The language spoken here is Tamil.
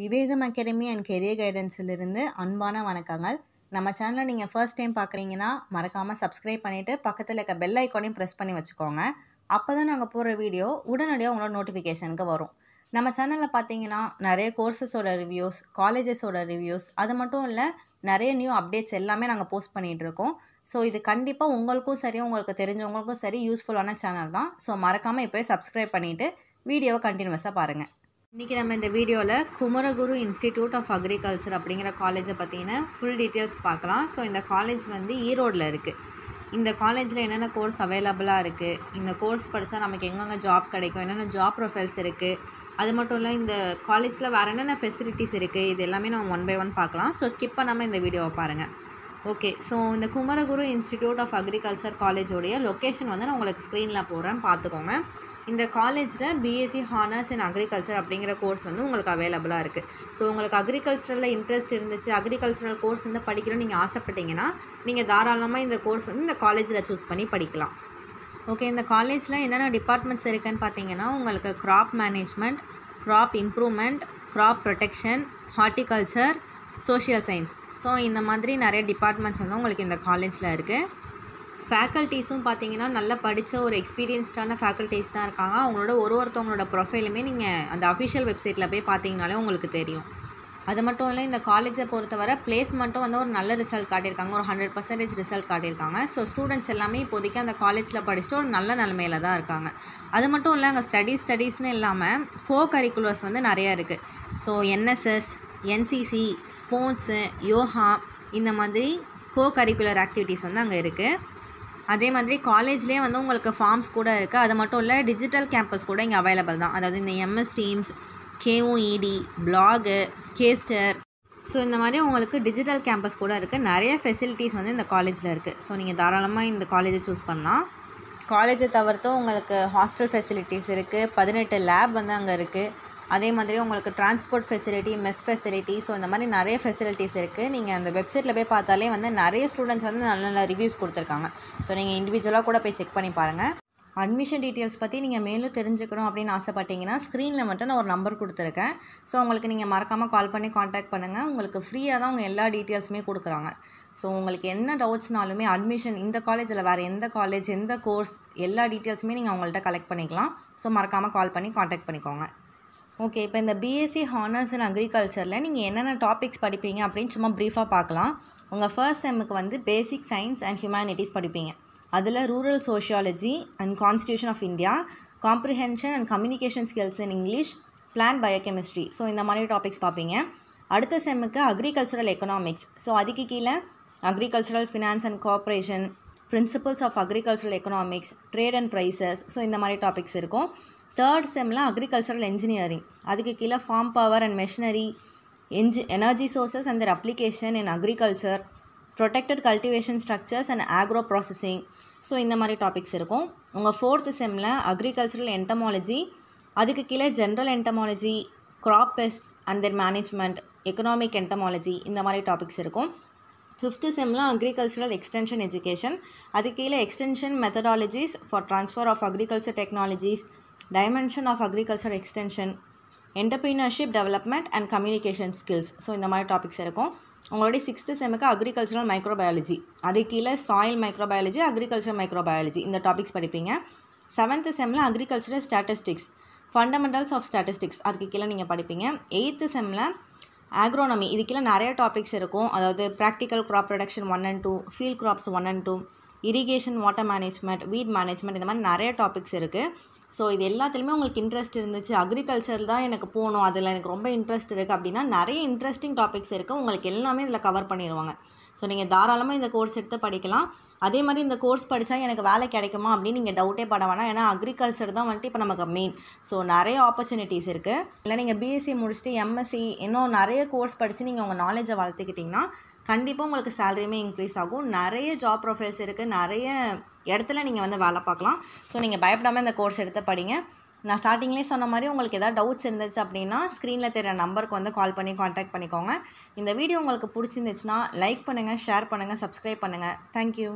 விவேகம் அகாடமி அண்ட் கெரியர் கைடன்ஸிலிருந்து அன்பான வணக்கங்கள். நம்ம சேனலை நீங்கள் ஃபர்ஸ்ட் டைம் பார்க்குறீங்கன்னா மறக்காமல் சப்ஸ்கிரைப் பண்ணிவிட்டு பக்கத்தில் இருக்க பெல் ஐக்கானையும் ப்ரெஸ் பண்ணி வச்சுக்கோங்க. அப்போ தான் நாங்கள் போகிற வீடியோ உடனடியாக உங்களோட நோட்டிஃபிகேஷனுக்கு வரும். நம்ம சேனலில் பார்த்தீங்கன்னா நிறைய கோர்சஸோட ரிவ்யூஸ், காலேஜஸோட ரிவ்யூஸ், அது மட்டும் இல்லை நிறைய நியூ அப்டேட்ஸ் எல்லாமே நாங்கள் போஸ்ட் பண்ணிகிட்ருக்கோம். ஸோ இது கண்டிப்பாக உங்களுக்கும் சரி, உங்களுக்கு தெரிஞ்சவங்களுக்கும் சரி யூஸ்ஃபுல்லான சேனல் தான். ஸோ மறக்காமல் இப்போயே சப்ஸ்கிரைப் பண்ணிவிட்டு வீடியோவை கண்டினியூஸாக பாருங்கள். இன்றைக்கி நம்ம இந்த வீடியோவில் குமரகுரு இன்ஸ்டிடியூட் ஆஃப் அக்ரிகல்ச்சர் அப்படிங்கிற காலேஜை பற்றின ஃபுல் டீட்டெயில்ஸ் பார்க்கலாம். ஸோ இந்த காலேஜ் வந்து ஈரோடில் இருக்குது. இந்த காலேஜில் என்னென்ன கோர்ஸ் அவைலபிளாக இருக்குது, இந்த கோர்ஸ் படித்தா நமக்கு எங்கெங்கே ஜாப் கிடைக்கும், என்னென்ன ஜாப் ப்ரொஃபைல்ஸ் இருக்குது, அது மட்டும் இல்லை இந்த காலேஜில் வேறு என்னென்ன ஃபெசிலிட்டிஸ் இருக்குது, இது எல்லாமே நம்ம ஒன் பை ஒன் பார்க்கலாம். ஸோ ஸ்கிப் பண்ணாமல் இந்த வீடியோவை பாருங்கள். ஓகே, ஸோ இந்த குமரகுரு இன்ஸ்டிடியூட் ஆஃப் அக்ரிகல்ச்சர் காலேஜோடைய லொக்கேஷன் வந்து நான் உங்களுக்கு ஸ்க்ரீனில் போடுறேன், பார்த்துக்கோங்க. இந்த காலேஜில் பிஎஸ்சி ஹானர்ஸ் இன் அக்ரிகல்ச்சர் அப்படிங்கிற கோர்ஸ் வந்து உங்களுக்கு அவைலபிளாக இருக்குது. ஸோ உங்களுக்கு அக்ரிகல்ச்சரில் இன்ட்ரெஸ்ட் இருந்துச்சு, அக்ரிகல்ச்சரல் கோர்ஸ் வந்து படிக்கணும்னு நீங்கள் ஆசைப்பட்டீங்கன்னா நீங்கள் தாராளமாக இந்த கோர்ஸ் வந்து இந்த காலேஜில் சூஸ் பண்ணி படிக்கலாம். ஓகே, இந்த காலேஜில் என்னென்ன டிபார்ட்மெண்ட்ஸ் இருக்குதுன்னு பார்த்தீங்கன்னா உங்களுக்கு crop management, crop improvement, crop protection, horticulture, social science. So இந்த மாதிரி நிறைய டிபார்ட்மெண்ட்ஸ் வந்து உங்களுக்கு இந்த காலேஜில் இருக்குது. ஃபேக்கல்ட்டிஸும் பார்த்தீங்கன்னா நல்லா படித்த ஒரு எக்ஸ்பீரியன்ஸ்டான ஃபேக்கல்ட்டிஸ் தான் இருக்காங்க. அவங்களோட ஒருத்தவங்களோட ப்ரொஃபைலுமே நீங்கள் அந்த அஃபிஷியல் வெப்சைட்டில் போய் பார்த்தீங்கனாலே உங்களுக்கு தெரியும். அது மட்டும் இல்லை இந்த காலேஜை பொறுத்தவரை பிளேஸ்மெண்ட்டும் வந்து ஒரு நல்ல ரிசல்ட் காட்டியிருக்காங்க, ஒரு 100% ரிசல்ட் காட்டியிருக்காங்க. ஸோ ஸ்டூடெண்ட்ஸ் எல்லாமே இப்போதைக்கு அந்த காலேஜில் படிச்சுட்டு ஒரு நல்ல நிலமையில தான் இருக்காங்க. அது மட்டும் இல்லை அங்கே ஸ்டடீஸ்னு இல்லாமல் கோ கரிக்குலர்ஸ் வந்து நிறையா இருக்குது. So NSS, NCC, sports, yoga, இந்த மாதிரி கோ கரிக்குலர் ஆக்டிவிட்டீஸ் வந்து அங்கே இருக்குது. அதே மாதிரி காலேஜ்லேயே வந்து உங்களுக்கு ஃபார்ம்ஸ் கூட இருக்குது. அது மட்டும் இல்லை டிஜிட்டல் கேம்பஸ் கூட இங்கே அவைலபிள் தான். அதாவது இந்த MS teams, KOED, blog, castor, so இந்த மாதிரி உங்களுக்கு டிஜிட்டல் கேம்பஸ் கூட இருக்குது. நிறைய ஃபெசிலிட்டிஸ் வந்து இந்த காலேஜில் இருக்குது. ஸோ நீங்கள் தாராளமாக இந்த காலேஜை சூஸ் பண்ணலாம். காலேஜை தவிர்த்தும் உங்களுக்கு ஹாஸ்டல் ஃபெசிலிட்டிஸ் இருக்குது, 18 லேப் வந்து அங்கே இருக்குது. அதே மாதிரி உங்களுக்கு transport facility, mess facility, so இந்த மாதிரி நிறைய ஃபெசிலிட்டிஸ் இருக்குது. நீங்கள் அந்த வெப்சைட்டில் போய் பார்த்தாலே வந்து நிறைய ஸ்டூடெண்ட்ஸ் வந்து நல்ல நல்ல ரிவ்யூஸ் கொடுத்துருக்காங்க. ஸோ நீங்கள் இண்டிவிஜுவலாக கூட போய் செக் பண்ணி பாருங்கள். அட்மிஷன் டீட்டெயில்ஸ் பற்றி நீங்கள் மேலும் தெரிஞ்சுக்கணும் அப்படின்னு ஆசைப்பட்டீங்கன்னா ஸ்க்ரீனில் மட்டும் நான் ஒரு நம்பர் கொடுத்துருக்கேன். ஸோ உங்களுக்கு நீங்கள் மறக்காமல் கால் பண்ணி காண்டாக்ட் பண்ணுங்கள். உங்களுக்கு ஃப்ரீயாக தான் உங்கள் எல்லா டீட்டெயில்ஸுமே கொடுக்குறாங்க. ஸோ உங்களுக்கு என்ன டவுட்ஸ்னாலுமே அட்மிஷன் இந்த காலேஜில் வேறு எந்த காலேஜ், எந்த கோர்ஸ், எல்லா டீட்டெயில்ஸுமே நீங்கள் அவங்கள்ட்ட கலெக்ட் பண்ணிக்கலாம். ஸோ மறக்காமல் கால் பண்ணி காண்டாக்ட் பண்ணிக்கோங்க. ஓகே, இப்போ இந்த பிஎஸ்சி ஹானர்ஸ் இன் அக்ரிகல்ச்சரில் நீங்கள் என்னென்ன டாபிக்ஸ் படிப்பீங்க அப்படின்னு சும்மா ப்ரீஃபாக பார்க்கலாம். உங்கள் ஃபர்ஸ்ட் செம்முக்கு வந்து பேசிக் சயின்ஸ் அண்ட் ஹியூமனிட்டிஸ் படிப்பீங்க. அதில் rural sociology and constitution of India, comprehension and communication skills in English, plant biochemistry, so இந்த மாதிரி டாபிக்ஸ் பார்ப்பீங்க. அடுத்த செம்முக்கு அக்ரிகல்ச்சரல் எக்கனாமிக்ஸ், ஸோ அதுக்கு கீழே agricultural finance and cooperation, principles of agricultural economics, trade and prices, so இந்த மாதிரி டாபிக்ஸ் இருக்கும். தேர்ட் செம்மில் அக்ரிகல்ச்சரல் என்ஜினியரிங், அதுக்கு கீழே farm power and machinery, energy sources and their application in agriculture, protected cultivation structures and agro processing, so இந்த மாதிரி டாபிக்ஸ் இருக்கும். உங்கள் ஃபோர்த்து செம்மில் அக்ரிகல்ச்சரல் என்டமாலஜி, அதுக்கு கீழே general entomology, crop pest and their management, economic entomology, இந்த மாதிரி டாபிக்ஸ் இருக்கும். ஃபிஃப்த்து செம்மில் அக்ரிகல்ச்சரல் எக்ஸ்டென்ஷன் எஜுகேஷன், அதுக்கு கீழே extension methodologies for transfer of agriculture technologies, dimension of agriculture extension, entrepreneurship development and communication skills, so இந்த மாதிரி டாபிக்ஸ் இருக்கும். உங்களுடைய சிக்ஸ்த்து செம்முக்கு அக்ரிகல்ச்சரல் மைக்ரோபயாலஜி, அது கீழே சாயில் மைக்ரோபயாலஜி, அக்ரிகல்ச்சர் மைக்ரோபயாலஜி, இந்த டாபிக்ஸ் படிப்பீங்க. செவன்த்து செம்மில் agricultural statistics, fundamentals of statistics, அதுக்கு கீழே நீங்கள் படிப்பீங்க. எயித்து செம்மில் ஆக்ரோனமி, இது கீழே நிறைய டாபிக்ஸ் இருக்கும். அதாவது practical crop production 1 and 2, field crops 1 and 2, irrigation, water management, weed management, இந்த மாதிரி நிறைய டாபிக்ஸ் இருக்குது. ஸோ இது எல்லாத்துலேயுமே உங்களுக்கு இன்ட்ரெஸ்ட் இருந்துச்சு, அக்ரிகல்ச்சர் தான் எனக்கு போகணும், அதில் எனக்கு ரொம்ப இன்ட்ரெஸ்ட் இருக்குது அப்படின்னா நிறைய இன்ட்ரெஸ்டிங் டாபிக்ஸ் இருக்குது. உங்களுக்கு எல்லாமே இதில் கவர் பண்ணிடுவாங்க. ஸோ நீங்கள் தாராளமாக இந்த கோர்ஸ் எடுத்து படிக்கலாம். அதே மாதிரி இந்த கோர்ஸ் படித்தா எனக்கு வேலை கிடைக்குமா அப்படின்னு நீங்கள் டவுட்டே பட வேணாம். ஏன்னா அக்ரிகல்ச்சர் தான் வந்துட்டு இப்போ நமக்கு மெயின். ஸோ நிறைய ஆப்பர்ச்சுனிட்டிஸ் இருக்குது. இல்லை நீங்கள் பிஎஸ்சி முடிச்சுட்டு எம்எஸ்சி இன்னும் நிறைய கோர்ஸ் படித்து நீங்கள் உங்கள் நாலேஜை வளர்த்துக்கிட்டிங்கன்னா கண்டிப்பாக உங்களுக்கு சேலரியுமே இன்க்ரீஸ் ஆகும். நிறைய ஜாப் ப்ரொஃபைல்ஸ் இருக்குது, நிறைய இடத்துல நீங்கள் வந்து வேலை பார்க்கலாம். ஸோ நீங்கள் பயப்படாமல் இந்த கோர்ஸ் எடுத்து படிங்க. நான் ஸ்டார்டிங்லேயே சொன்ன மாதிரி உங்களுக்கு எதாவது டவுட்ஸ் இருந்துச்சு அப்படின்னா ஸ்க்ரீனில் தெரிகிற நம்பருக்கு வந்து கால் பண்ணி காண்டாக்ட் பண்ணிக்கோங்க. இந்த வீடியோ உங்களுக்கு பிடிச்சிருந்துச்சுன்னா லைக் பண்ணுங்கள், ஷேர் பண்ணுங்கள், சப்ஸ்கிரைப் பண்ணுங்கள். தேங்க்யூ.